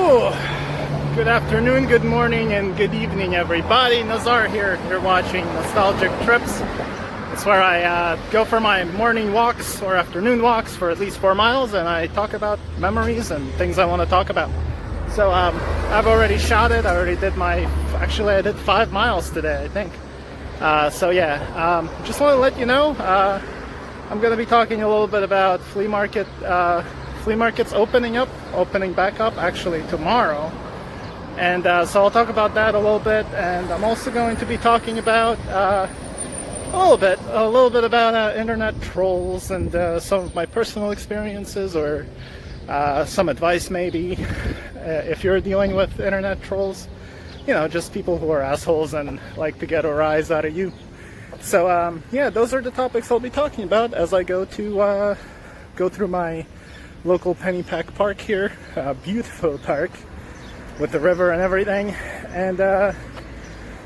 Ooh, good afternoon, good morning, and good evening, everybody. Nazar here. You're watching Nostalgic Trips. It's where I go for my morning walks or afternoon walks for at least 4 miles, and I talk about memories and things I want to talk about. So I've already shot it. I already did I did 5 miles today, I think. So yeah, just want to let you know, I'm going to be talking a little bit about flea markets opening back up actually tomorrow. And so I'll talk about that a little bit, and I'm also going to be talking about a little bit about internet trolls and some of my personal experiences, or some advice maybe if you're dealing with internet trolls, you know, just people who are assholes and like to get a rise out of you. So yeah, those are the topics I'll be talking about as I go through my local Pennypack Park here, a beautiful park with the river and everything. And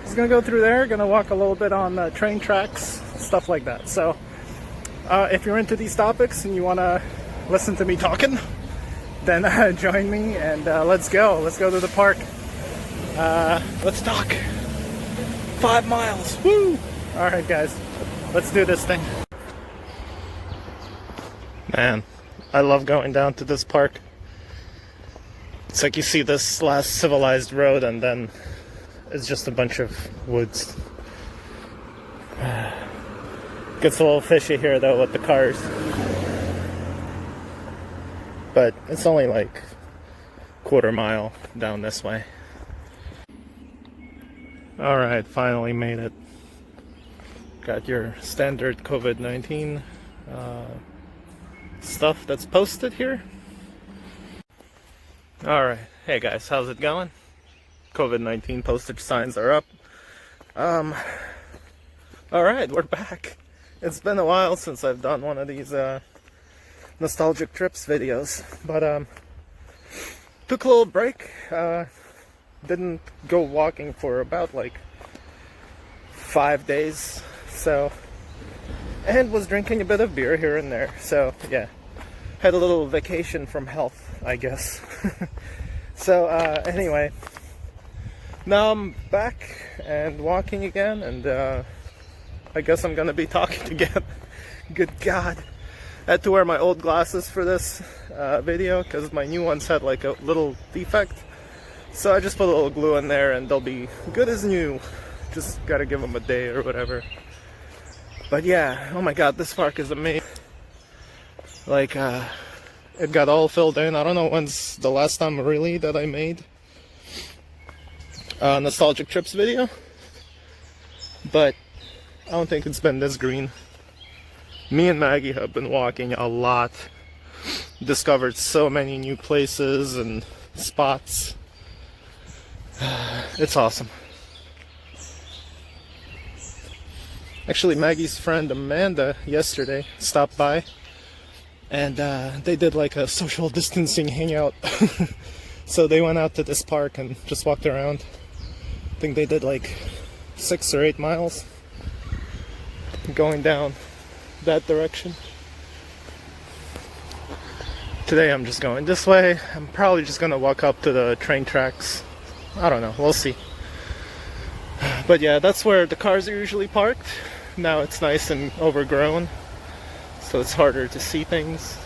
just gonna go through there, gonna walk a little bit on train tracks, stuff like that. So if you're into these topics and you want to listen to me talking, then join me, and let's go to the park. Let's talk. 5 miles, woo! All right guys, let's do this thing. Man, I love going down to this park. It's like you see this last civilized road and then it's just a bunch of woods. Gets a little fishy here though with the cars. But it's only like quarter mile down this way. Alright, finally made it. Got your standard COVID-19 stuff that's posted here. Alright, hey guys, how's it going? COVID-19 postage signs are up. Alright, we're back. It's been a while since I've done one of these Nostalgic Trips videos, but took a little break. Didn't go walking for about like 5 days, so, and was drinking a bit of beer here and there, so yeah, had a little vacation from health, I guess. So anyway, now I'm back and walking again, and I guess I'm gonna be talking again. Good God, I had to wear my old glasses for this video because my new ones had like a little defect, so I just put a little glue in there and they'll be good as new. Just gotta give them a day or whatever. But yeah, oh my God, this park is amazing. Like it got all filled in. I don't know when's the last time really that I made a Nostalgic Trips video, but I don't think it's been this green. Me and Maggie have been walking a lot, discovered so many new places and spots. It's awesome. Actually, Maggie's friend Amanda yesterday stopped by, and they did like a social distancing hangout. So they went out to this park and just walked around. I think they did like 6 or 8 miles going down that direction. Today I'm just going this way. I'm probably just gonna walk up to the train tracks. I don't know, we'll see. But yeah, that's where the cars are usually parked. Now it's nice and overgrown, so it's harder to see things.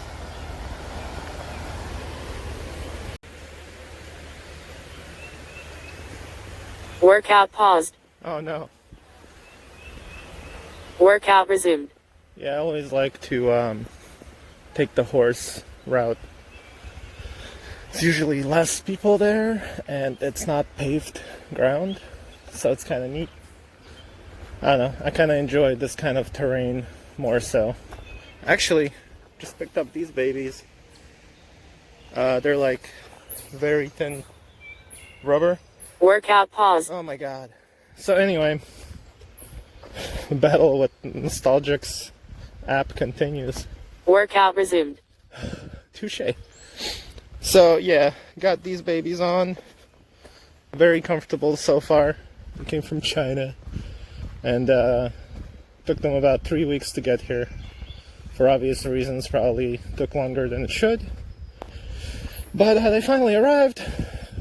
Workout paused. Oh no. Workout resumed. Yeah, I always like to take the horse route. It's usually less people there, and it's not paved ground, so it's kind of neat. I don't know, I kind of enjoy this kind of terrain more so. Actually, just picked up these babies. They're like very thin rubber. Workout pause. Oh my God. So anyway, the battle with Nostalgic's app continues. Workout resumed. Touche. So yeah, got these babies on. Very comfortable so far. They came from China, and took them about 3 weeks to get here. For obvious reasons, probably took longer than it should. But they finally arrived.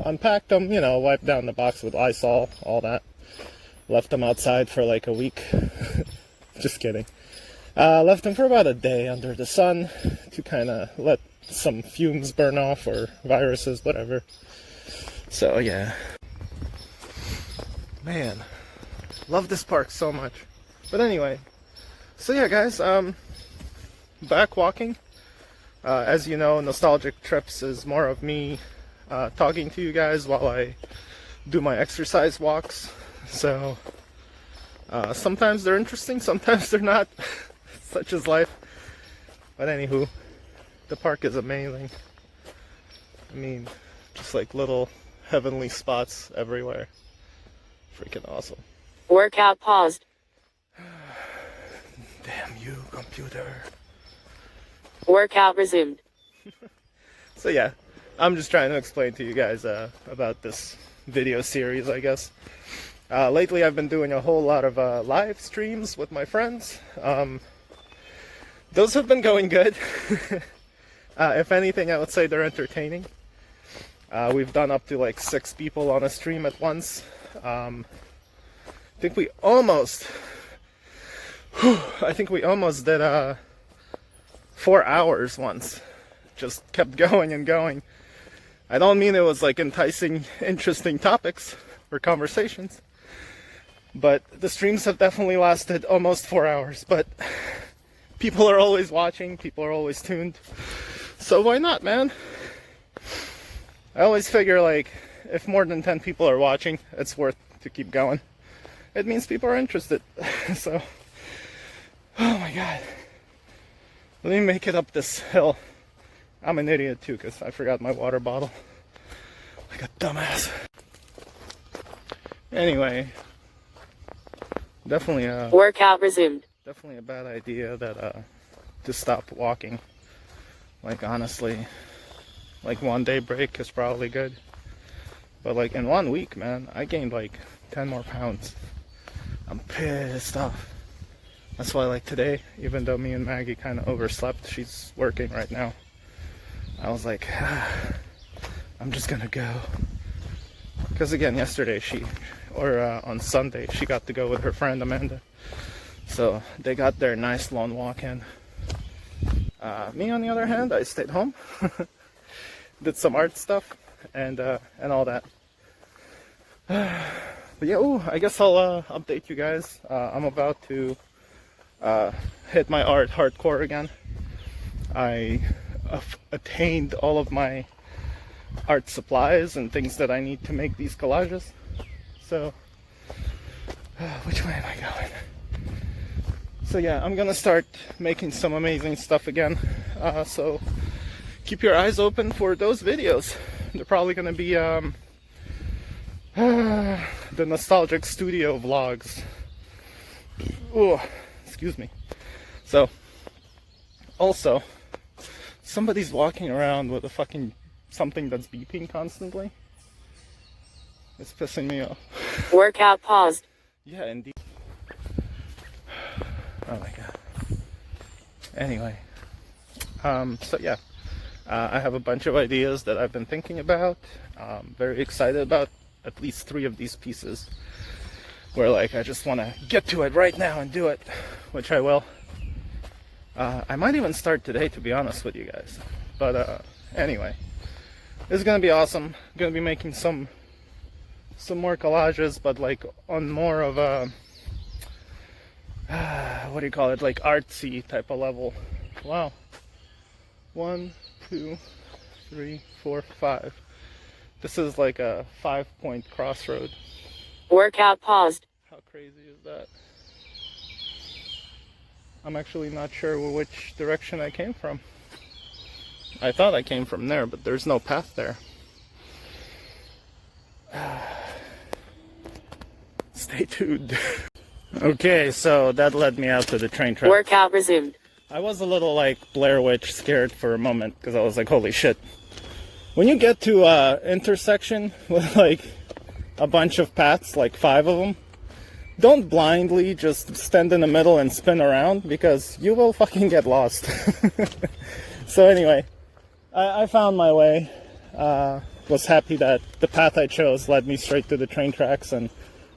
unpacked them, you know, wiped down the box with Lysol, all that. Left them outside for like a week. Just kidding. Left them for about a day under the sun to kind of let some fumes burn off, or viruses, whatever. So yeah. Man, love this park so much. But anyway, so yeah guys, back walking. As you know, Nostalgic Trips is more of me talking to you guys while I do my exercise walks. So sometimes they're interesting, sometimes they're not. Such is life. But anywho, the park is amazing. I mean, just like little heavenly spots everywhere. Freaking awesome. Workout paused. Damn you, computer. Workout resumed. So yeah, I'm just trying to explain to you guys about this video series, I guess. Lately I've been doing a whole lot of live streams with my friends. Those have been going good. If anything, I would say they're entertaining. We've done up to like 6 people on a stream at once. I think we almost did 4 hours once. Just kept going and going. I don't mean it was like enticing, interesting topics or conversations, but the streams have definitely lasted almost 4 hours. But people are always watching, people are always tuned, so why not, man? I always figure, like, if more than 10 people are watching, it's worth to keep going. It means people are interested. So, oh my god. Let me make it up this hill. I'm an idiot too, because I forgot my water bottle. Like a dumbass. Anyway, definitely Workout resumed. definitely a bad idea that to stop walking. Like, honestly, like 1 day break is probably good, but like in 1 week, man, I gained like 10 more pounds. I'm pissed off. That's why, like, today, even though me and Maggie kind of overslept, she's working right now, I was like, I'm just gonna go. Because again, yesterday on Sunday, she got to go with her friend Amanda. So they got their nice long walk in. Me, on the other hand, I stayed home, did some art stuff, and all that. But yeah, I guess I'll update you guys. I'm about to hit my art hardcore again. I attained all of my art supplies and things that I need to make these collages. So, which way am I going? So yeah, I'm gonna start making some amazing stuff again. So keep your eyes open for those videos. They're probably gonna be the Nostalgic Studio vlogs. Oh, excuse me. So, also, somebody's walking around with a fucking something that's beeping constantly. It's pissing me off. Workout paused. Yeah, indeed. Oh my god. Anyway, so yeah, I have a bunch of ideas that I've been thinking about. Very excited about at least 3 of these pieces, where like I just want to get to it right now and do it, which I will. I might even start today, to be honest with you guys. But anyway, this is gonna be awesome. I'm gonna be making some more collages, but like on more of a what do you call it, like artsy type of level. Wow. 1, 2, 3, 4, 5. This is like a 5-point crossroad. Workout paused. How crazy is that? I'm actually not sure which direction I came from. I thought I came from there, but there's no path there. Stay tuned. Okay, so that led me out to the train track. Workout resumed. I was a little like Blair Witch scared for a moment, because I was like, holy shit. When you get to an intersection with like a bunch of paths, like 5 of them, don't blindly just stand in the middle and spin around, because you will fucking get lost. So anyway, I found my way. was happy that the path I chose led me straight to the train tracks, and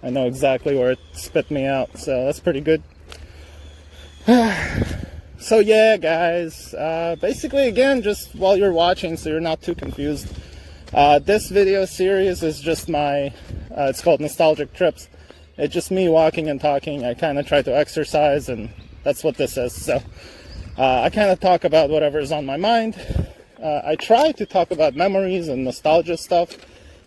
I know exactly where it spit me out, so that's pretty good. So yeah, guys, basically, again, just while you're watching, so you're not too confused, this video series is just my, it's called Nostalgic Trips. It's just me walking and talking. I kind of try to exercise, and that's what this is. So I kind of talk about whatever's on my mind. I try to talk about memories and nostalgia stuff.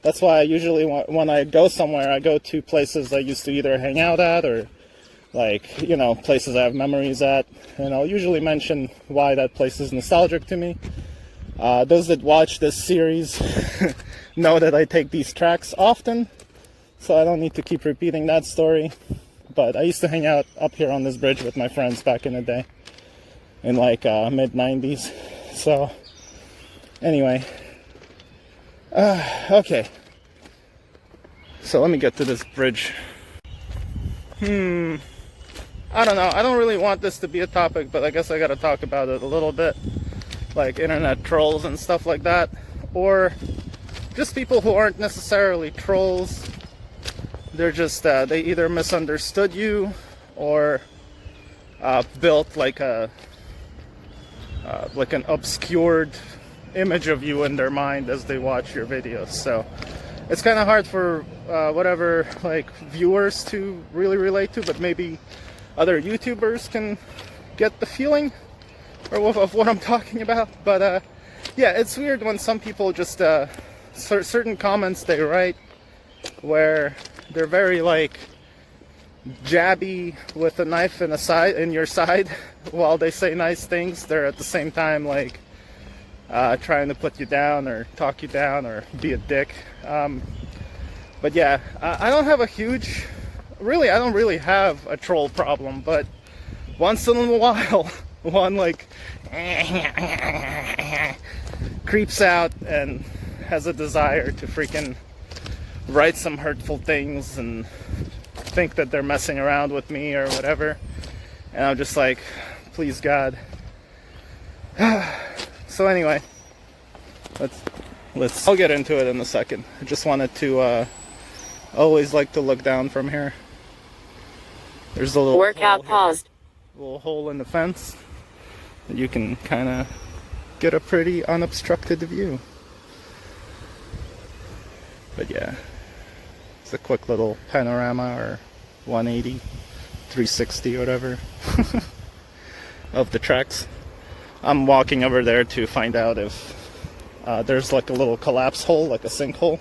That's why I usually, when I go somewhere, I go to places I used to either hang out at, or like, you know, places I have memories at, and I'll usually mention why that place is nostalgic to me. Those that watch this series know that I take these tracks often, so I don't need to keep repeating that story. But I used to hang out up here on this bridge with my friends back in the day, in like mid-90s. So anyway, okay, so let me get to this bridge. I don't know, I don't really want this to be a topic, but I guess I gotta talk about it a little bit, like internet trolls and stuff like that, or just people who aren't necessarily trolls. They're just, they either misunderstood you, or built like a like an obscured image of you in their mind as they watch your videos. So it's kind of hard for whatever like viewers to really relate to, but maybe other YouTubers can get the feeling or of what I'm talking about. But yeah, it's weird when some people just certain comments they write where they're very like jabby with a knife in your side while they say nice things. They're at the same time like trying to put you down or talk you down or be a dick. But yeah, I don't have a huge, really, I don't really have a troll problem, but once in a while, one like creeps out and has a desire to freaking write some hurtful things and think that they're messing around with me or whatever, and I'm just like, please God. So anyway, I'll get into it in a second. I just wanted to always like to look down from here. There's a little Workout paused. Little hole in the fence that you can kind of get a pretty unobstructed view. But yeah, it's a quick little panorama, or 180, 360, whatever, of the tracks. I'm walking over there to find out if there's like a little collapse hole, like a sinkhole.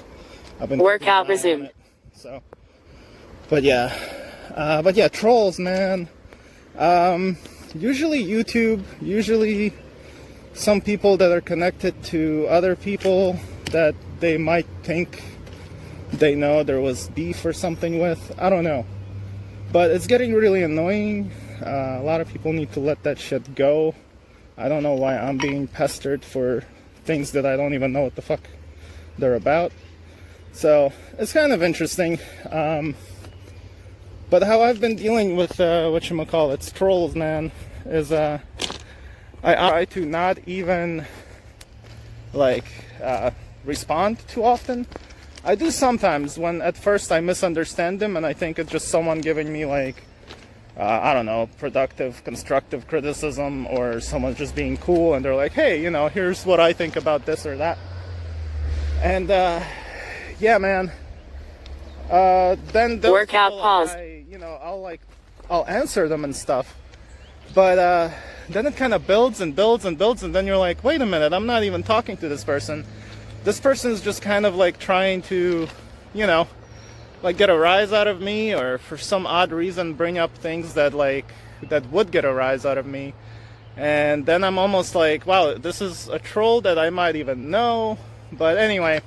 I've been Workout resumed. So, but yeah, trolls, man. Usually YouTube, usually some people that are connected to other people that they might think they know there was beef or something with. I don't know, but it's getting really annoying. A lot of people need to let that shit go. I don't know why I'm being pestered for things that I don't even know what the fuck they're about. So it's kind of interesting. But how I've been dealing with whatchamacallits, trolls, man, is I try to not even like respond too often. I do sometimes when at first I misunderstand them and I think it's just someone giving me like I don't know, productive, constructive criticism, or someone's just being cool and they're like, hey, you know, here's what I think about this or that. And yeah, man. Then Workout pause. I'll answer them and stuff. But then it kind of builds and builds and builds, and then you're like, wait a minute, I'm not even talking to this person. This person's just kind of like trying to, you know, like get a rise out of me, or for some odd reason bring up things that would get a rise out of me. And then I'm almost like, wow, this is a troll that I might even know. But anyway,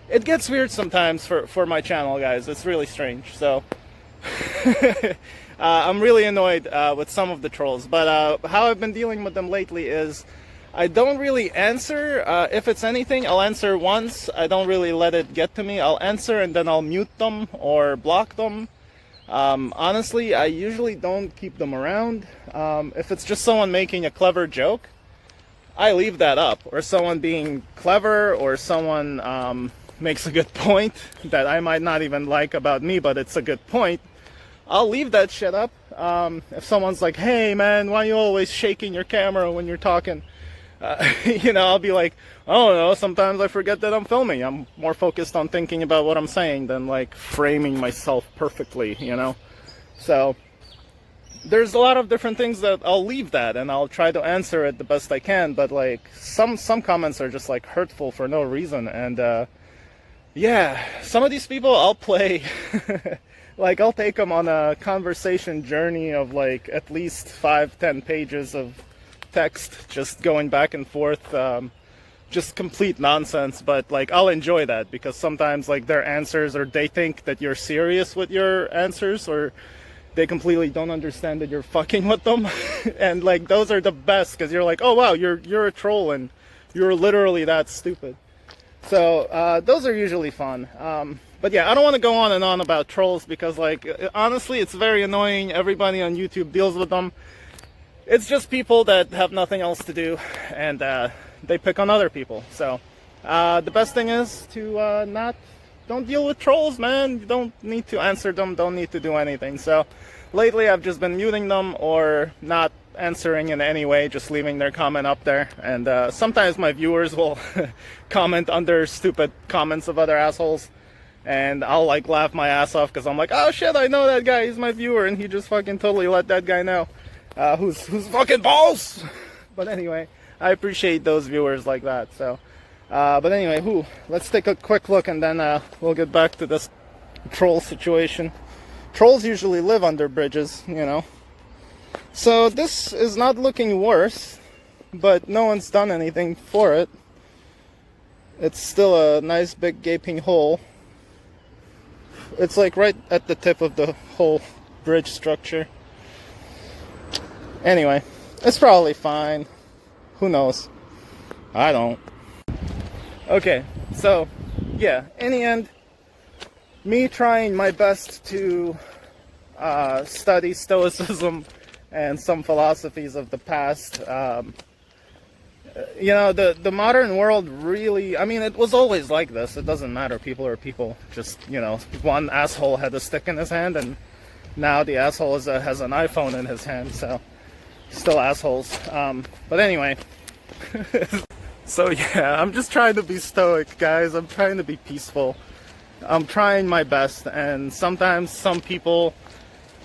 it gets weird sometimes for my channel, guys. It's really strange. So I'm really annoyed with some of the trolls. But how I've been dealing with them lately is I don't really answer. If it's anything, I'll answer once. I don't really let it get to me. I'll answer and then I'll mute them or block them. Honestly, I usually don't keep them around. If it's just someone making a clever joke, I leave that up. Or someone being clever, or someone makes a good point that I might not even like about me, but it's a good point. I'll leave that shit up. If someone's like, hey man, why are you always shaking your camera when you're talking? You know, I'll be like, oh no, sometimes I forget that I'm filming. I'm more focused on thinking about what I'm saying than like framing myself perfectly, you know? So there's a lot of different things that I'll leave that, and I'll try to answer it the best I can, but like some comments are just like hurtful for no reason. And yeah, some of these people I'll play like I'll take them on a conversation journey of like at least 5-10 pages of text, just going back and forth, just complete nonsense. But like I'll enjoy that, because sometimes like their answers, or they think that you're serious with your answers, or they completely don't understand that you're fucking with them. And like those are the best, because you're like, oh wow, you're a troll and you're literally that stupid. So those are usually fun. But yeah, I don't want to go on and on about trolls, because like honestly it's very annoying. Everybody on YouTube deals with them. It's just people that have nothing else to do, and they pick on other people. So the best thing is to don't deal with trolls, man. You don't need to answer them, don't need to do anything. So lately I've just been muting them, or not answering in any way, just leaving their comment up there. And sometimes my viewers will comment under stupid comments of other assholes, and I'll like laugh my ass off, because I'm like, oh shit, I know that guy, he's my viewer, and he just fucking totally let that guy know who's fucking balls. But anyway, I appreciate those viewers like that. So but anyway, let's take a quick look, and then we'll get back to this troll situation. Trolls usually live under bridges, you know. So this is not looking worse, but no one's done anything for it. It's still a nice big gaping hole. It's like right at the tip of the whole bridge structure. Anyway, it's probably fine. Who knows? I don't. Okay, so yeah, in the end, me trying my best to study Stoicism and some philosophies of the past. You know, the modern world really, I mean, it was always like this. It doesn't matter, people are people. Just, you know, one asshole had a stick in his hand, and now the asshole has an iPhone in his hand, so still assholes. But anyway, so yeah, I'm just trying to be stoic, guys. I'm trying to be peaceful. I'm trying my best, and sometimes some people,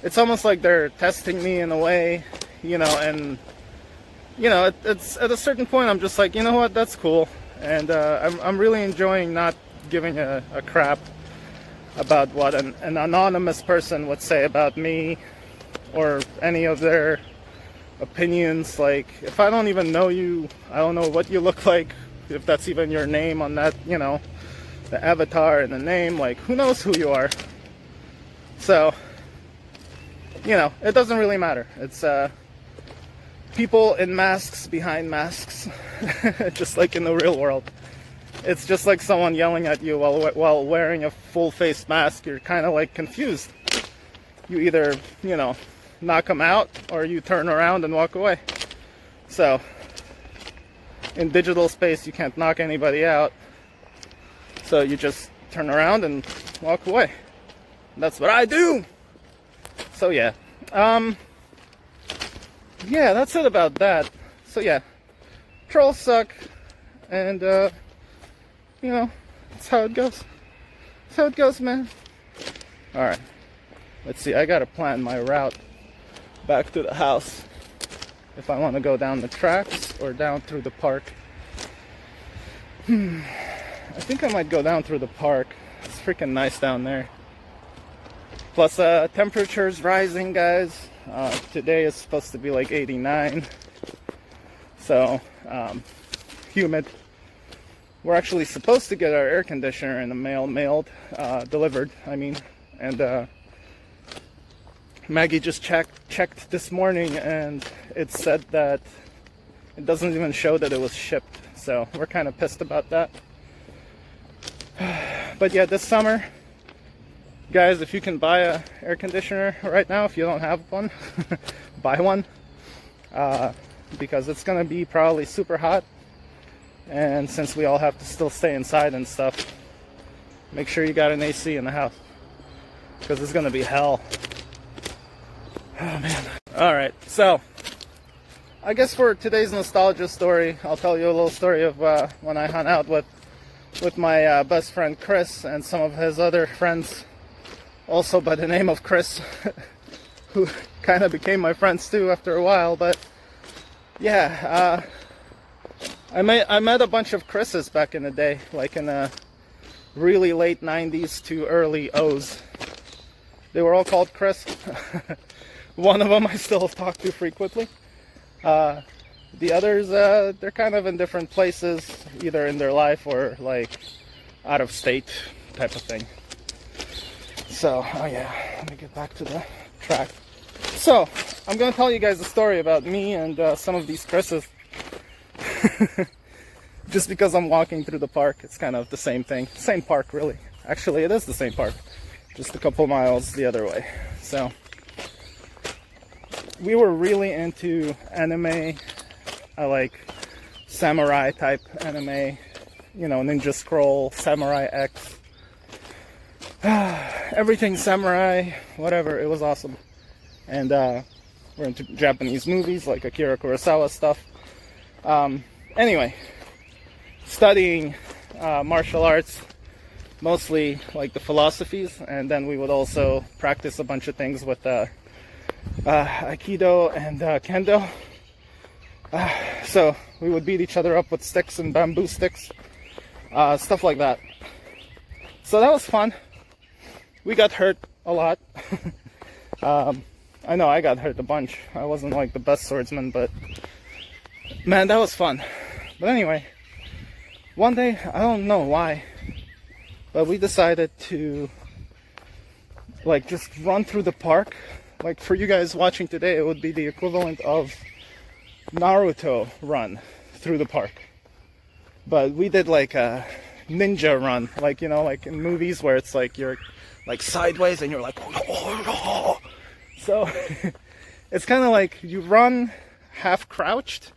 it's almost like they're testing me in a way, you know, and you know, it's at a certain point I'm just like, you know what, that's cool. And I'm really enjoying not giving a crap about what an anonymous person would say about me, or any of their opinions. Like, if I don't even know you, I don't know what you look like, if that's even your name on that, you know, the avatar and the name, like, who knows who you are? So, you know, it doesn't really matter. It's people in masks behind masks, just like in the real world. It's just like someone yelling at you while wearing a full face mask. You're kind of like confused. You either, you know, knock them out, or you turn around and walk away. So in digital space you can't knock anybody out, so you just turn around and walk away. That's what I do. So yeah, yeah, that's it about that. So yeah, trolls suck, and you know, that's how it goes. That's how it goes, man. Alright, let's see, I gotta plan my route back to the house, if I want to go down the tracks or down through the park. I think I might go down through the park. It's freaking nice down there. Plus temperature's rising, guys. Today is supposed to be like 89, so humid. We're actually supposed to get our air conditioner in the mail delivered, I mean. And Maggie just checked this morning, and it said that it doesn't even show that it was shipped, so we're kind of pissed about that. But yeah, this summer, guys, if you can buy a air conditioner right now, if you don't have one, buy one. because it's gonna be probably super hot, and since we all have to still stay inside and stuff, make sure you got an AC in the house, because it's gonna be hell. Oh man. Alright, so I guess for today's nostalgia story, I'll tell you a little story of when I hung out with my best friend Chris and some of his other friends, also by the name of Chris, who kind of became my friends too after a while. But yeah, I met a bunch of Chris's back in the day, like in the really late 90s to early O's. They were all called Chris. One of them I still talk to frequently. The others, they're kind of in different places, either in their life or like out of state type of thing. So, oh yeah, let me get back to the track. So, I'm gonna tell you guys a story about me and some of these Chris's. Just because I'm walking through the park, it's kind of the same thing. Same park, really. Actually, it is the same park, just a couple miles the other way. So, we were really into anime. I like samurai type anime, you know, Ninja Scroll, Samurai X, everything samurai, whatever. It was awesome. And we're into Japanese movies like Akira Kurosawa stuff. Anyway, studying martial arts, mostly like the philosophies, and then we would also practice a bunch of things with Aikido and Kendo. So we would beat each other up with sticks and bamboo sticks, stuff like that. So that was fun. We got hurt a lot. I know I got hurt a bunch. I wasn't like the best swordsman, but man, that was fun. But anyway, one day, I don't know why, but we decided to like just run through the park. Like for you guys watching today, it would be the equivalent of Naruto run through the park. But we did like a ninja run, like, you know, like in movies where it's like you're like sideways and you're like, oh, no. So it's kind of like you run half crouched,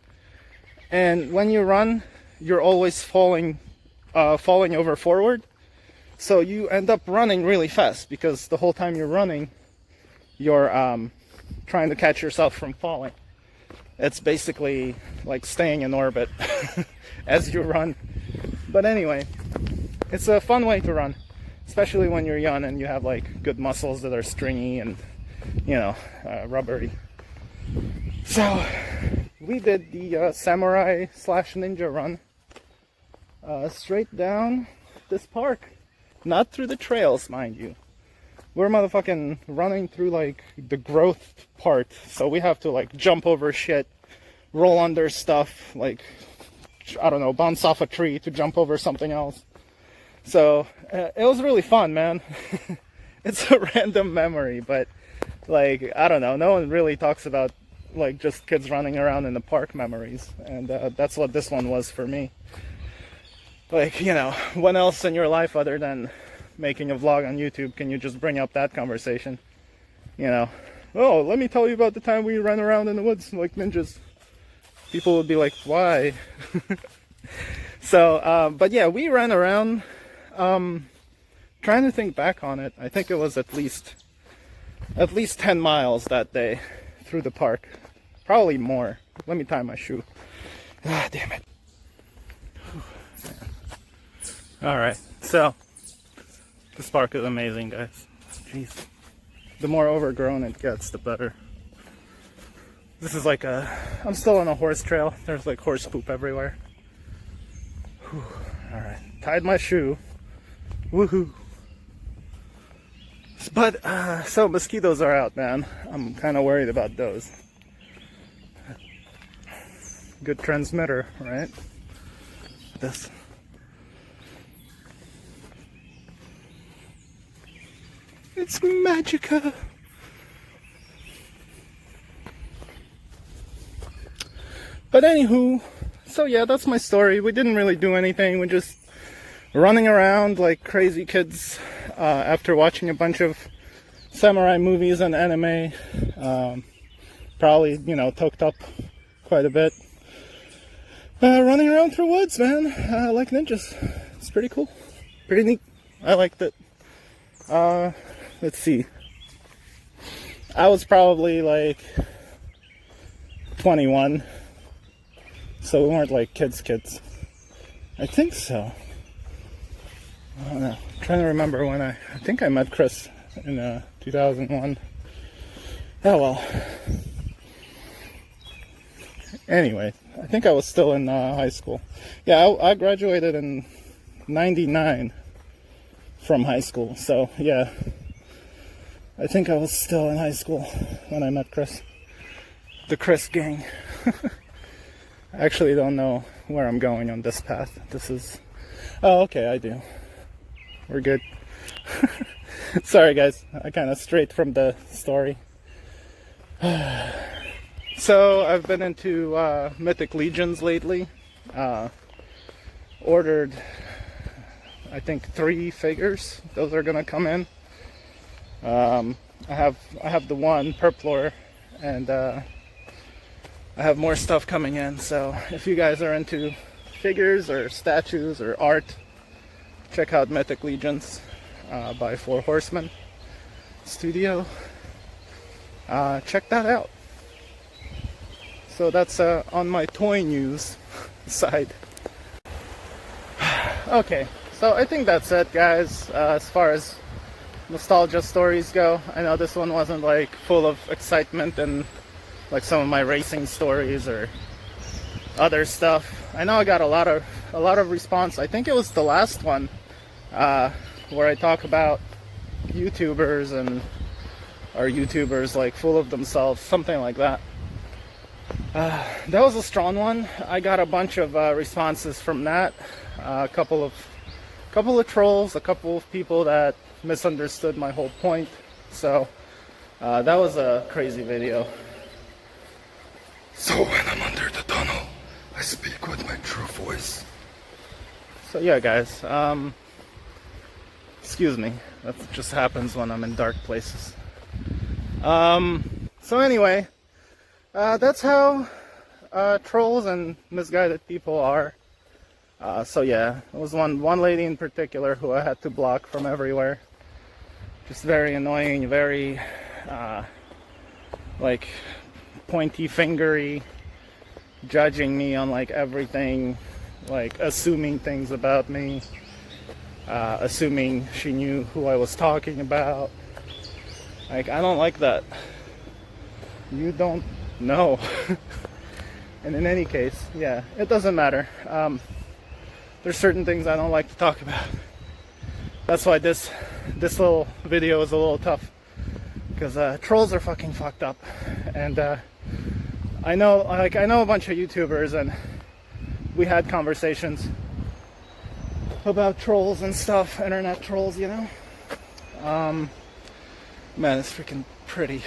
and when you run, you're always falling over forward. So you end up running really fast because the whole time you're running, you're trying to catch yourself from falling. It's basically like staying in orbit as you run. But anyway, it's a fun way to run, especially when you're young and you have like good muscles that are stringy and, you know, rubbery. So we did the samurai / ninja run straight down this park. Not through the trails, mind you. We're motherfucking running through like the growth part, so we have to like jump over shit, roll under stuff, like, I don't know, bounce off a tree to jump over something else. So it was really fun, man. It's a random memory, but like, I don't know, no one really talks about like just kids running around in the park memories, and that's what this one was for me. Like, you know, when else in your life other than making a vlog on YouTube can you just bring up that conversation? You know, oh, let me tell you about the time we ran around in the woods like ninjas. People would be like, why? So, but yeah, we ran around, trying to think back on it. I think it was at least 10 miles that day through the park. Probably more. Let me tie my shoe. Ah, damn it. Alright, so this park is amazing, guys. Jeez. The more overgrown it gets, the better. This is like I'm still on a horse trail. There's like horse poop everywhere. Alright, tied my shoe. Woohoo. But, so mosquitoes are out, man. I'm kind of worried about those. Good transmitter, right? This. It's Magica. But anywho, so yeah, that's my story. We didn't really do anything. We're just running around like crazy kids after watching a bunch of samurai movies and anime. Probably, you know, toked up quite a bit. Running around through woods, man, like ninjas. It's pretty cool. Pretty neat. I liked it. Let's see. I was probably like 21. So we weren't like kids. I think so. I don't know. I'm trying to remember when I think I met Chris in 2001. Oh well. Anyway, I think I was still in high school. Yeah, I graduated in 99 from high school. So yeah, I think I was still in high school when I met Chris. The Chris gang. I actually don't know where I'm going on this path. This is... Oh, okay, I do. We're good. Sorry guys, I kind of strayed from the story. So I've been into Mythic Legions lately. Ordered, I think, 3 figures. Those are gonna come in. I have the one Purpler, and I have more stuff coming in. So if you guys are into figures or statues or art, check out Mythic Legions by Four Horsemen Studio. Check that out. So that's on my toy news side. Okay, so I think that's it, guys, as far as nostalgia stories go. I know this one wasn't like full of excitement and like some of my racing stories or other stuff. I know I got a lot of response. I think it was the last one where I talk about YouTubers and or YouTubers like full of themselves, something like that. That was a strong one. I got a bunch of responses from that. A couple of trolls, a couple of people that misunderstood my whole point. So that was a crazy video. So when I'm under the tunnel, I speak with my true voice. So yeah, guys. Excuse me. That just happens when I'm in dark places. So anyway. That's how trolls and misguided people are. So yeah, there was one lady in particular who I had to block from everywhere. Just very annoying, very like pointy fingery, judging me on like everything, like assuming things about me, assuming she knew who I was talking about. Like, I don't like that. You don't know. And in any case, yeah, it doesn't matter. There's certain things I don't like to talk about. That's why this little video is a little tough, because trolls are fucking fucked up. And I know a bunch of YouTubers, and we had conversations about trolls and stuff, internet trolls, you know. Man, it's freaking pretty.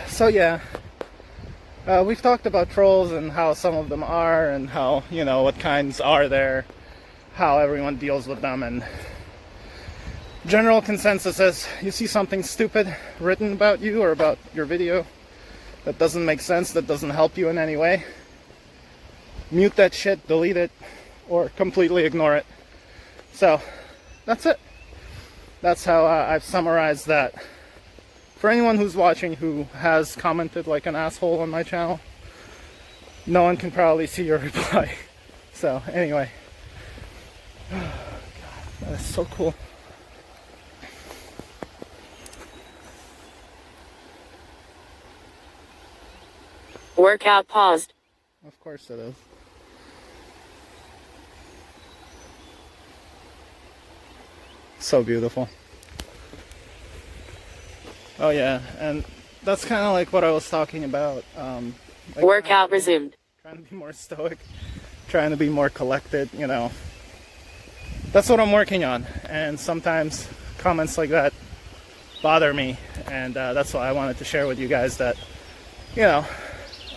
So yeah, we've talked about trolls and how some of them are, and how, you know, what kinds are there, how everyone deals with them, and general consensus is you see something stupid written about you or about your video that doesn't make sense, that doesn't help you in any way, mute that shit, delete it, or completely ignore it. So that's it. That's how I've summarized that. For anyone who's watching who has commented like an asshole on my channel, no one can probably see your reply. So anyway, oh, God, that is so cool. Workout paused. Of course it is. So beautiful. Oh yeah, and that's kind of like what I was talking about. Like Workout resumed. Trying to be more stoic, trying to be more collected, you know. That's what I'm working on, and sometimes comments like that bother me, and that's why I wanted to share with you guys that, you know,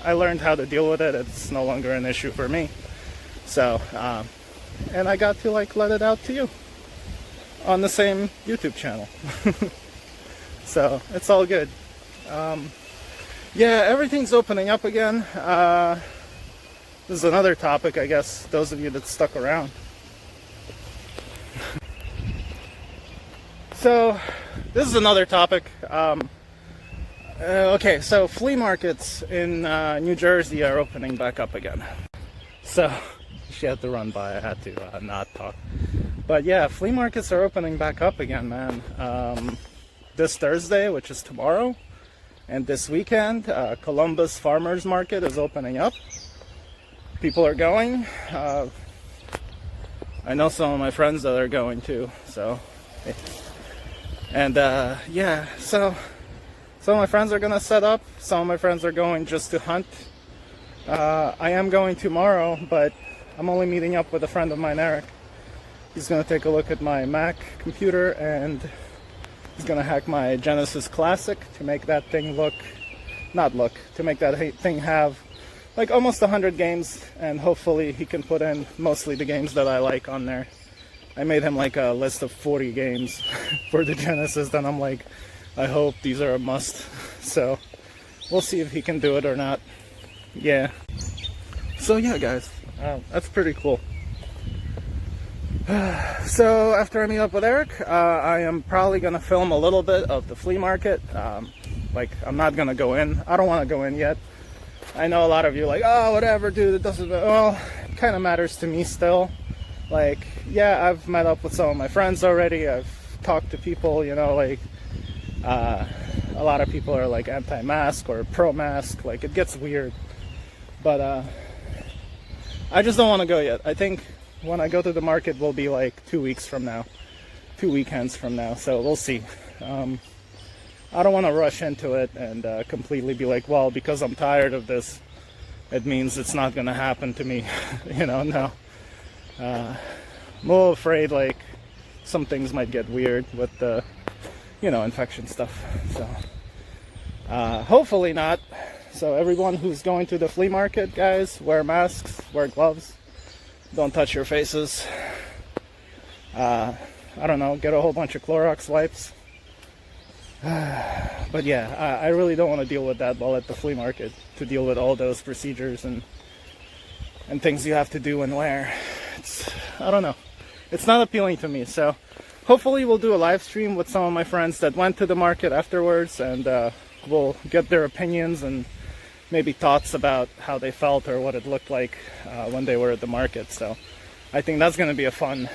I learned how to deal with it. It's no longer an issue for me. So, and I got to like let it out to you on the same YouTube channel. So it's all good. Yeah, everything's opening up again. This is another topic, I guess, those of you that stuck around. So, this is another topic. Okay, so flea markets in New Jersey are opening back up again. So, she had to run by, I had to not talk. But yeah, flea markets are opening back up again, man. This Thursday, which is tomorrow, and this weekend, Columbus Farmers Market is opening up. People are going. I know some of my friends that are going too, so. And yeah, so some of my friends are gonna set up. Some of my friends are going just to hunt. I am going tomorrow, but I'm only meeting up with a friend of mine, Eric. He's gonna take a look at my Mac computer, and he's gonna hack my Genesis Classic to make that thing to make that thing have like almost 100 games, and hopefully he can put in mostly the games that I like on there. I made him like a list of 40 games for the Genesis, then I'm like, I hope these are a must. So we'll see if he can do it or not. Yeah. So yeah, guys, that's pretty cool. So after I meet up with Eric, I am probably gonna film a little bit of the flea market. Like, I'm not gonna go in. I don't want to go in yet. I know a lot of you are like, oh, whatever, dude, it doesn't. Well, it kind of matters to me still. Like, yeah, I've met up with some of my friends already. I've talked to people, you know, like, a lot of people are like anti-mask or pro-mask. Like, it gets weird. But I just don't want to go yet. I think when I go to the market will be like 2 weeks from now, 2 weekends from now. So we'll see. I don't want to rush into it and completely be like, well, because I'm tired of this, it means it's not going to happen to me. You know, no. I'm a little afraid like some things might get weird with the, you know, infection stuff. So hopefully not. So everyone who's going to the flea market, guys, wear masks, wear gloves, don't touch your faces. I don't know, get a whole bunch of Clorox wipes. But yeah, I really don't want to deal with that while at the flea market, to deal with all those procedures and things you have to do and wear. I don't know, it's not appealing to me. So hopefully we'll do a live stream with some of my friends that went to the market afterwards, and we'll get their opinions and maybe thoughts about how they felt or what it looked like when they were at the market. So I think that's going to be a fun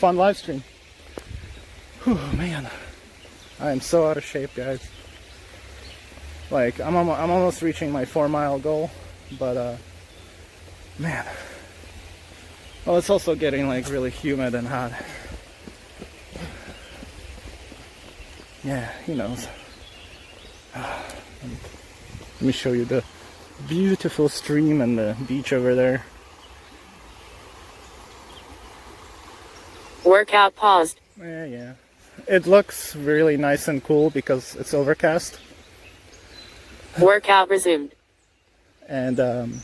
live stream. Whew, man, I am so out of shape, guys. Like, I'm almost reaching my 4-mile goal, but man. Well, it's also getting like really humid and hot. Yeah, who knows. Let me show you the beautiful stream and the beach over there. Workout paused. Yeah. It looks really nice and cool because it's overcast. Workout resumed. And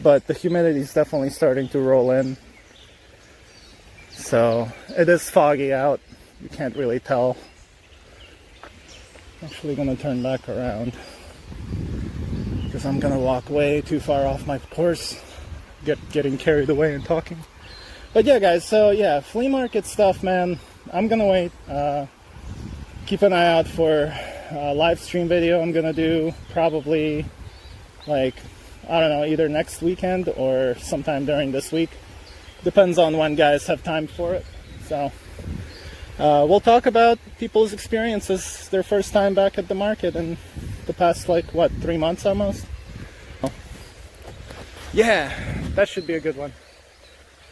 but the humidity is definitely starting to roll in. So it is foggy out. You can't really tell. Actually gonna turn back around because I'm gonna walk way too far off my course, getting carried away and talking. But yeah, guys, so yeah, flea market stuff, man. I'm gonna wait. Keep an eye out for a live stream video I'm gonna do probably, like, I don't know, either next weekend or sometime during this week. Depends on when guys have time for it. So we'll talk about people's experiences, their first time back at the market in the past, like, what, 3 months almost? Oh. Yeah, that should be a good one.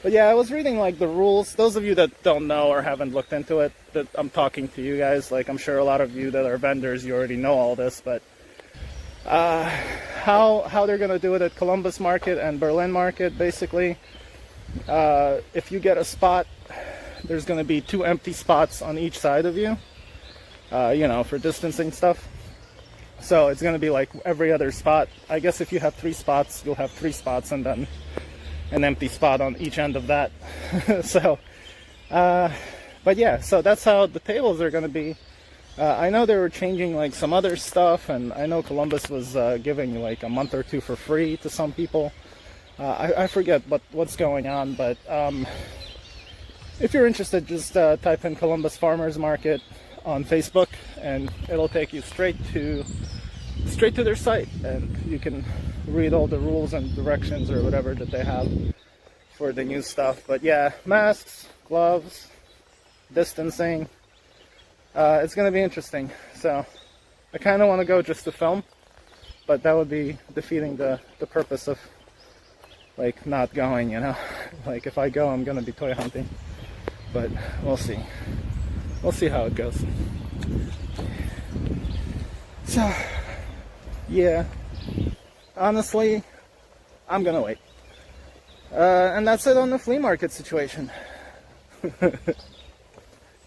But yeah, I was reading like the rules. Those of you that don't know or haven't looked into it, that I'm talking to you guys, like, I'm sure a lot of you that are vendors, you already know all this, but how they're gonna do it at Columbus Market and Berlin Market, basically. If you get a spot, there's gonna be 2 empty spots on each side of you, you know, for distancing stuff. So it's gonna be like every other spot. I guess if you have 3 spots, you'll have 3 spots and then an empty spot on each end of that. So but yeah, so that's how the tables are going to be. I know they were changing like some other stuff, and I know Columbus was giving like a month or two for free to some people. I forget what's going on, but if you're interested, just type in Columbus Farmers Market on Facebook, and it'll take you straight to their site, and you can read all the rules and directions or whatever that they have for the new stuff. But yeah, masks, gloves, distancing. It's gonna be interesting. So I kind of want to go just to film, but that would be defeating the purpose of like not going, you know. Like if I go, I'm gonna be toy hunting, but we'll see how it goes. So yeah, honestly, I'm gonna wait, and that's it on the flea market situation.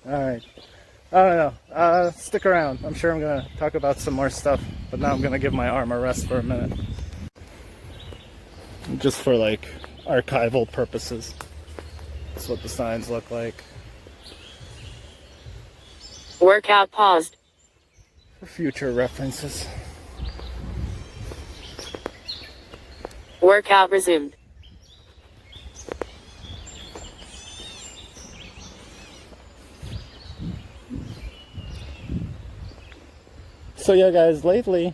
Alright, I don't know, stick around. I'm sure I'm gonna talk about some more stuff, but now I'm gonna give my arm a rest for a minute, just for like archival purposes. That's what the signs look like. Workout paused. For future references. Workout resumed. So yeah guys, lately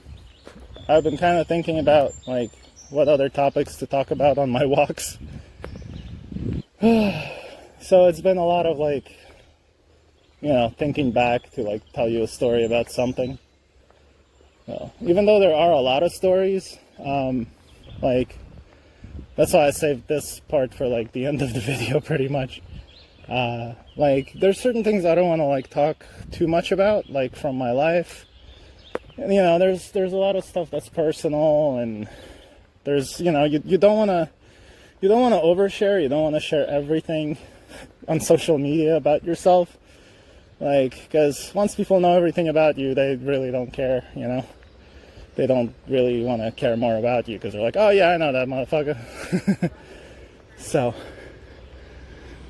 I've been kind of thinking about like what other topics to talk about on my walks. So it's been a lot of like, you know, thinking back to like tell you a story about something. Even though there are a lot of stories, like that's why I saved this part for like the end of the video pretty much. Like there's certain things I don't want to like talk too much about, like from my life. And, you know, there's a lot of stuff that's personal, and there's, you know, you don't want to overshare. You don't want to share everything on social media about yourself, like, because once people know everything about you, they really don't care, you know. They don't really want to care more about you because they're like, oh yeah, I know that motherfucker. So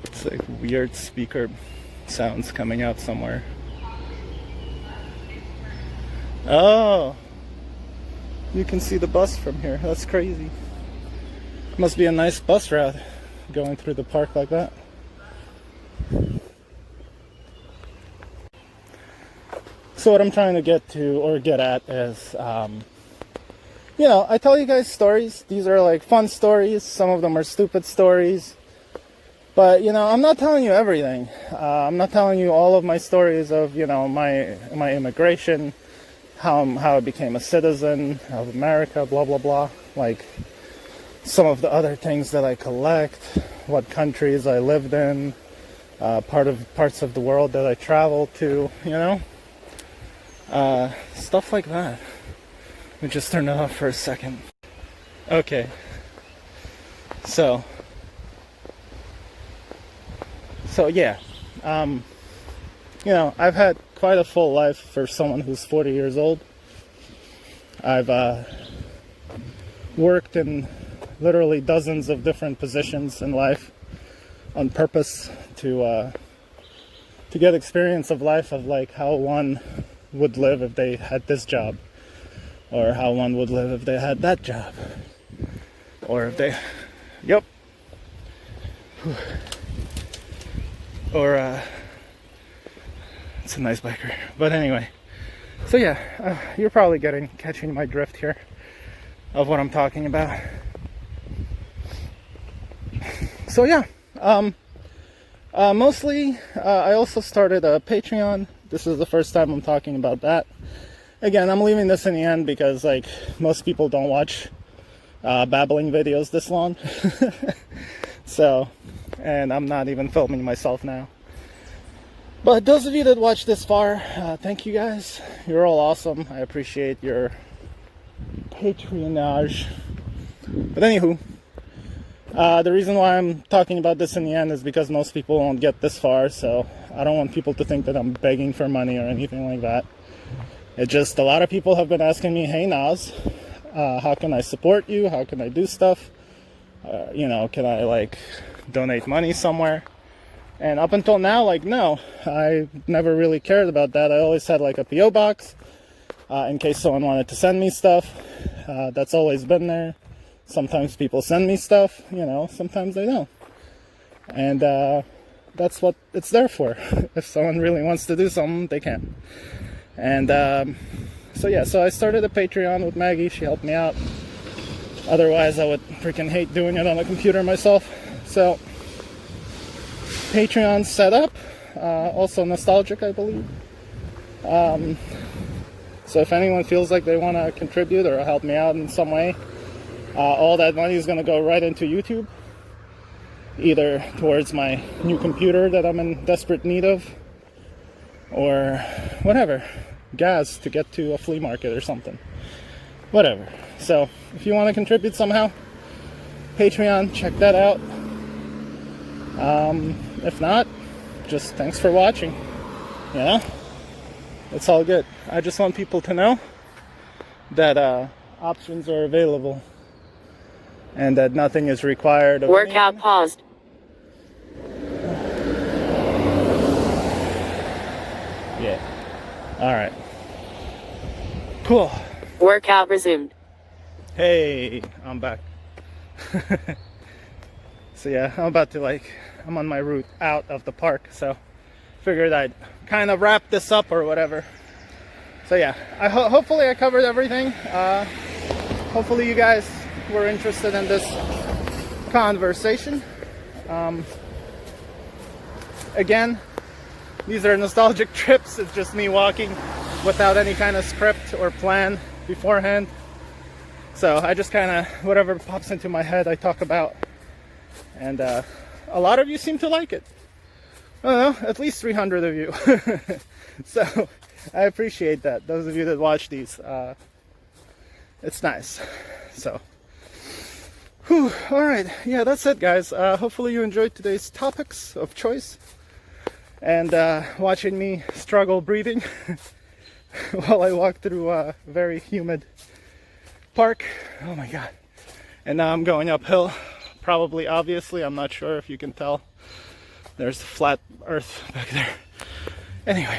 it's like weird speaker sounds coming out somewhere. Oh, you can see the bus from here. That's crazy. Must be a nice bus route going through the park like that. So what I'm trying to get at is, you know, I tell you guys stories. These are like fun stories. Some of them are stupid stories. But, you know, I'm not telling you everything. I'm not telling you all of my stories of, you know, my immigration, how I became a citizen of America, blah, blah, blah. Like, some of the other things that I collect, what countries I lived in, parts of the world that I traveled to, you know? Stuff like that. Let me just turn it off for a second. Okay. So yeah. You know, I've had quite a full life for someone who's 40 years old. I've worked in literally dozens of different positions in life on purpose to get experience of life, of like how one would live if they had this job, or how one would live if they had that job, or if they, yep, or it's a nice biker. But anyway, so yeah, you're probably catching my drift here of what I'm talking about. So yeah, mostly I also started a Patreon. This is the first time I'm talking about that. Again, I'm leaving this in the end because like most people don't watch babbling videos this long. So, and I'm not even filming myself now. But those of you that watch this far, thank you guys. You're all awesome. I appreciate your patronage. But anywho, the reason why I'm talking about this in the end is because most people won't get this far, so I don't want people to think that I'm begging for money or anything like that. It just, a lot of people have been asking me, hey Naz, how can I support you? How can I do stuff? You know, can I like donate money somewhere? And up until now, like, no, I never really cared about that. I always had like a PO box in case someone wanted to send me stuff. That's always been there. Sometimes people send me stuff, you know, sometimes they don't. And that's what it's there for. If someone really wants to do something, they can. And so yeah, so I started a Patreon with Maggie. She helped me out. Otherwise, I would freaking hate doing it on a computer myself. So Patreon set up. Also Naztalgic, I believe. So if anyone feels like they want to contribute or help me out in some way, all that money is going to go right into YouTube, either towards my new computer that I'm in desperate need of, or whatever, gas to get to a flea market or something, whatever. So if you want to contribute somehow, Patreon, check that out. If not, just thanks for watching, you know? It's all good. I just want people to know that options are available and that nothing is required of Workout anyone. paused. Yeah. Alright. Cool. Workout resumed. Hey, I'm back. So yeah, I'm on my route out of the park, so figured I'd kind of wrap this up or whatever. So yeah, hopefully I covered everything. Hopefully you guys were interested in this conversation. Again, these are nostalgic trips. It's just me walking without any kind of script or plan beforehand. So I just kind of, whatever pops into my head, I talk about. And a lot of you seem to like it. I don't know, at least 300 of you. So I appreciate that. Those of you that watch these, it's nice. So, whew, all right. Yeah, that's it, guys. Hopefully you enjoyed today's topics of choice and watching me struggle breathing while I walk through a very humid park. Oh my God. And now I'm going uphill. Probably, obviously, I'm not sure if you can tell. There's flat earth back there. Anyway,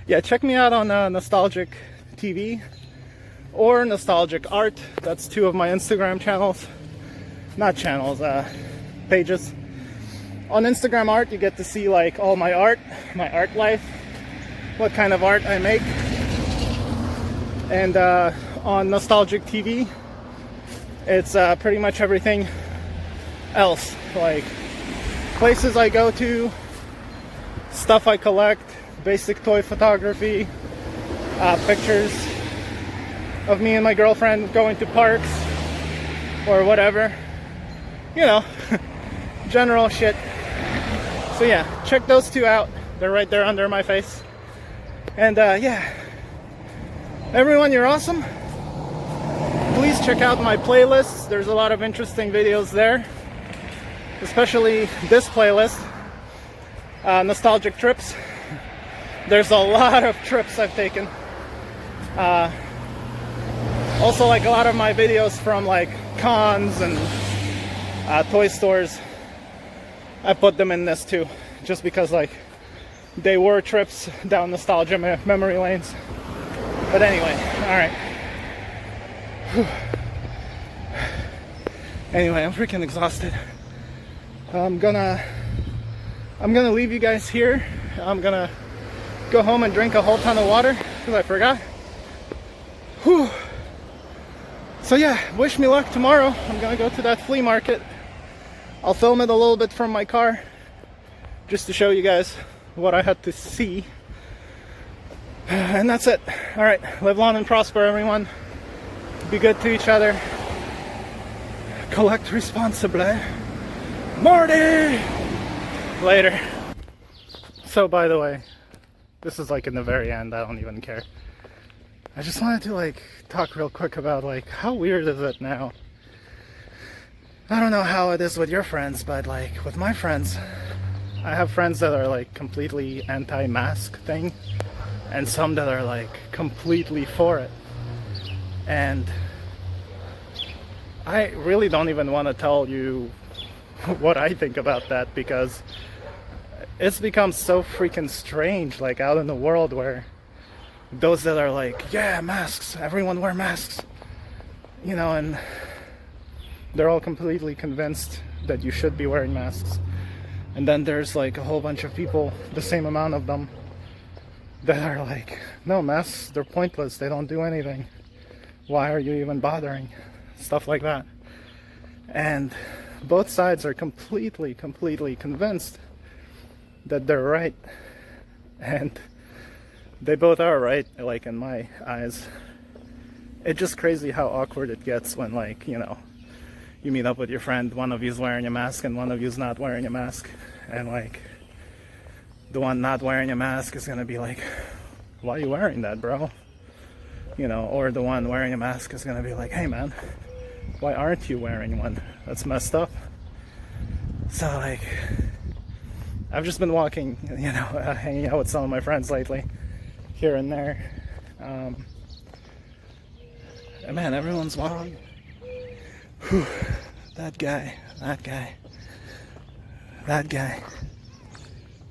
yeah, check me out on Naztalgic TV or Naztalgic Art. That's two of my Instagram channels. Not channels, pages. On Instagram Art, you get to see like all my art life, what kind of art I make. And on Naztalgic TV, it's pretty much everything else, like places I go to, stuff I collect, basic toy photography, pictures of me and my girlfriend going to parks or whatever, you know, general shit. So yeah, check those two out. They're right there under my face. And yeah, everyone, you're awesome. Please check out my playlists. There's a lot of interesting videos there, especially this playlist, Nostalgic Trips. There's a lot of trips I've taken. Also, like a lot of my videos from like cons and toy stores, I put them in this too, just because like they were trips down nostalgia memory lanes. But anyway, all right. Whew. Anyway, I'm freaking exhausted. I'm gonna leave you guys here. I'm gonna go home and drink a whole ton of water because I forgot. Whew. So yeah, wish me luck tomorrow. I'm gonna go to that flea market. I'll film it a little bit from my car just to show you guys what I had to see. And that's it. All right, live long and prosper, everyone. Be good to each other. Collect responsibly. Marty! Later. So by the way, this is like in the very end, I don't even care. I just wanted to like talk real quick about like how weird is it now? I don't know how it is with your friends, but like with my friends, I have friends that are like completely anti-mask thing and some that are like completely for it. And I really don't even want to tell you what I think about that, because it's become so freaking strange, like out in the world, where those that are like, yeah, masks, everyone wear masks, you know, and they're all completely convinced that you should be wearing masks. And then there's like a whole bunch of people, the same amount of them, that are like, no, masks, they're pointless, they don't do anything. Why are you even bothering? Stuff like that. And both sides are completely convinced that they're right. And they both are right, like in my eyes. It's just crazy how awkward it gets when, like, you know, you meet up with your friend, one of you's wearing a mask and one of you's not wearing a mask. And like, the one not wearing a mask is gonna be like, why are you wearing that, bro? You know, or the one wearing a mask is gonna be like, hey man, why aren't you wearing one? That's messed up. So like, I've just been walking, you know, hanging out with some of my friends lately, here and there. And man, everyone's walking. Whew, that guy.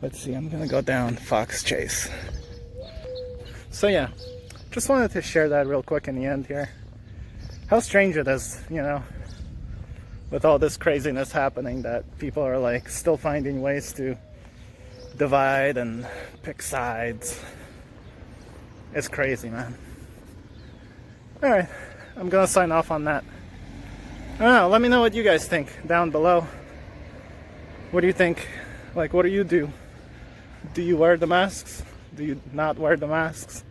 Let's see, I'm gonna go down Fox Chase. So yeah, just wanted to share that real quick in the end here. How strange it is, you know, with all this craziness happening, that people are like still finding ways to divide and pick sides. It's crazy, man. Alright, I'm gonna sign off on that. I don't know, let me know what you guys think down below. What do you think? Like, what do you do? Do you wear the masks? Do you not wear the masks?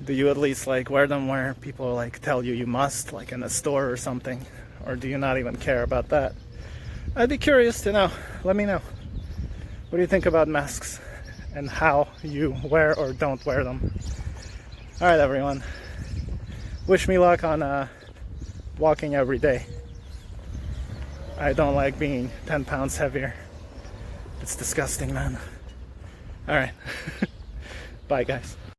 Do you at least like wear them where people like tell you must, like in a store or something? Or do you not even care about that? I'd be curious to know. Let me know. What do you think about masks and how you wear or don't wear them? Alright everyone. Wish me luck on walking every day. I don't like being 10 pounds heavier. It's disgusting, man. Alright. Bye guys.